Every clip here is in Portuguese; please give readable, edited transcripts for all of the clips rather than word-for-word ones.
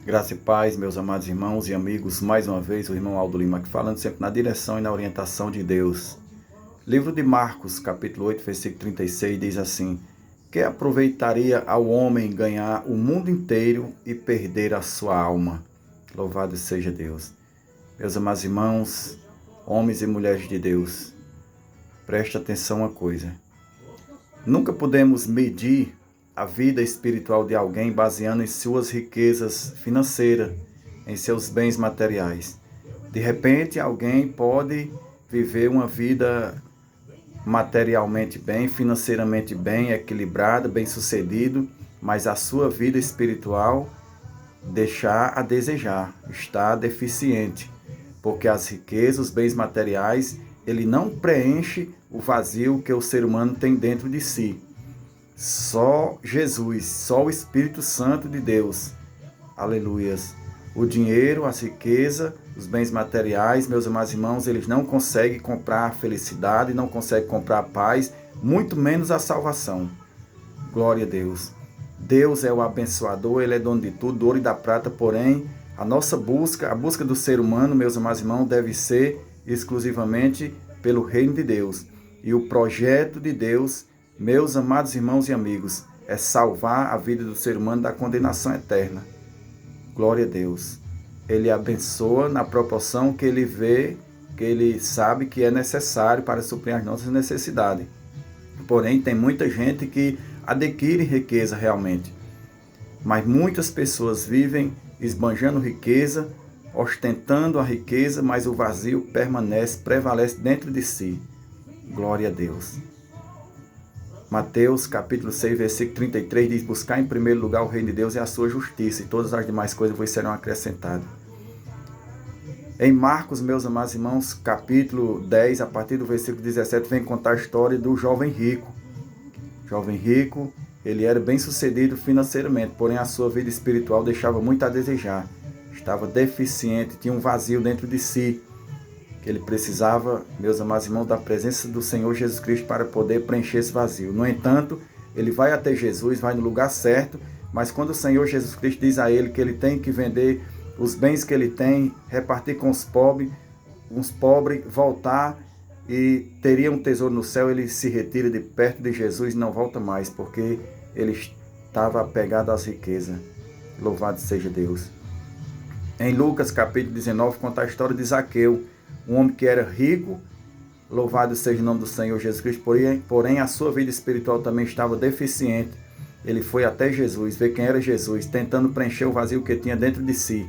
Graça e paz, meus amados irmãos e amigos, mais uma vez o irmão Aldo Lima aqui falando sempre na direção e na orientação de Deus. Livro de Marcos, capítulo 8, versículo 36, diz assim: Que aproveitaria ao homem ganhar o mundo inteiro e perder a sua alma? Louvado seja Deus. Meus amados irmãos, homens e mulheres de Deus, preste atenção uma coisa. Nunca podemos medir a vida espiritual de alguém baseando em suas riquezas financeiras, em seus bens materiais. De repente, alguém pode viver uma vida materialmente bem, financeiramente bem, equilibrada, bem-sucedido, mas a sua vida espiritual deixar a desejar, está deficiente, porque as riquezas, os bens materiais, ele não preenche o vazio que o ser humano tem dentro de si. Só Jesus, só o Espírito Santo de Deus. Aleluias. O dinheiro, as riquezas, os bens materiais, meus amados irmãos, eles não conseguem comprar a felicidade, não conseguem comprar a paz, muito menos a salvação. Glória a Deus. Deus é o abençoador, Ele é dono de tudo, do ouro e da prata, porém, a nossa busca, a busca do ser humano, meus amados irmãos, deve ser exclusivamente pelo reino de Deus. E o projeto de Deus, meus amados irmãos e amigos, é salvar a vida do ser humano da condenação eterna. Glória a Deus. Ele abençoa na proporção que ele vê, que ele sabe que é necessário para suprir as nossas necessidades. Porém, tem muita gente que adquire riqueza realmente. Mas muitas pessoas vivem esbanjando riqueza, ostentando a riqueza, mas o vazio prevalece dentro de si. Glória a Deus. Mateus capítulo 6, versículo 33 diz: Buscar em primeiro lugar o reino de Deus e a sua justiça, e todas as demais coisas vos serão acrescentadas. Em Marcos, meus amados irmãos, capítulo 10, a partir do versículo 17, vem contar a história do jovem rico. Jovem rico, ele era bem sucedido financeiramente, porém a sua vida espiritual deixava muito a desejar. Estava deficiente, tinha um vazio dentro de si, que ele precisava, meus amados irmãos, da presença do Senhor Jesus Cristo para poder preencher esse vazio. No entanto, ele vai até Jesus, vai no lugar certo, mas quando o Senhor Jesus Cristo diz a ele que ele tem que vender os bens que ele tem, repartir com os pobres, voltar e teria um tesouro no céu, ele se retira de perto de Jesus e não volta mais, porque ele estava apegado às riquezas. Louvado seja Deus. Em Lucas capítulo 19, conta a história de Zaqueu, um homem que era rico, louvado seja o nome do Senhor Jesus Cristo, porém a sua vida espiritual também estava deficiente. Ele foi até Jesus, ver quem era Jesus, tentando preencher o vazio que tinha dentro de si.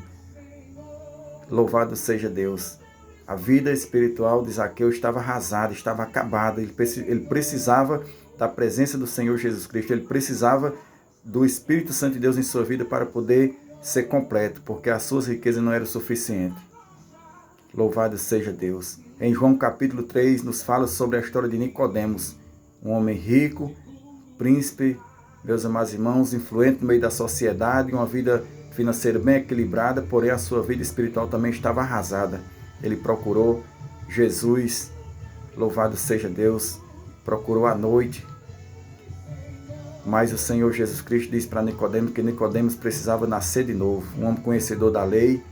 Louvado seja Deus. A vida espiritual de Zaqueu estava arrasada, estava acabada. Ele precisava da presença do Senhor Jesus Cristo, ele precisava do Espírito Santo de Deus em sua vida para poder ser completo, porque as suas riquezas não eram suficientes. Louvado seja Deus. Em João capítulo 3 nos fala sobre a história de Nicodemos, um homem rico, príncipe, meus amados irmãos, influente no meio da sociedade, uma vida financeira bem equilibrada, porém a sua vida espiritual também estava arrasada. Ele procurou Jesus, louvado seja Deus, procurou à noite, mas o Senhor Jesus Cristo disse para Nicodemos que Nicodemos precisava nascer de novo, um homem conhecedor da lei,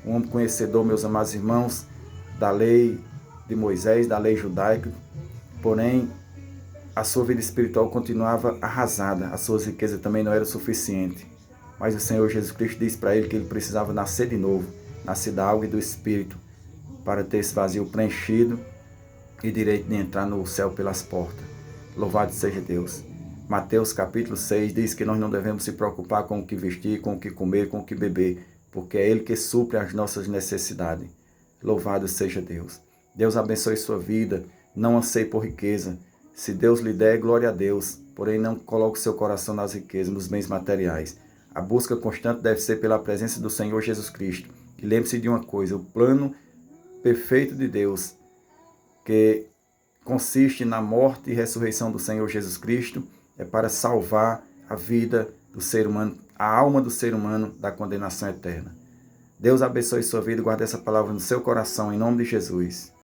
um homem conhecedor, meus amados irmãos, da lei de Moisés, da lei judaica, porém a sua vida espiritual continuava arrasada, as suas riquezas também não eram suficientes. Mas o Senhor Jesus Cristo disse para ele que ele precisava nascer de novo, nascer da água e do Espírito, para ter esse vazio preenchido e direito de entrar no céu pelas portas. Louvado seja Deus. Mateus capítulo 6 diz que nós não devemos se preocupar com o que vestir, com o que comer, com o que beber, porque é Ele que supre as nossas necessidades. Louvado seja Deus. Deus abençoe sua vida, não anseie por riqueza. Se Deus lhe der, glória a Deus, porém não coloque seu coração nas riquezas, nos bens materiais. A busca constante deve ser pela presença do Senhor Jesus Cristo. E lembre-se de uma coisa, o plano perfeito de Deus, que consiste na morte e ressurreição do Senhor Jesus Cristo, é para salvar a vida do ser humano, a alma do ser humano da condenação eterna. Deus abençoe sua vida e guarde essa palavra no seu coração, em nome de Jesus.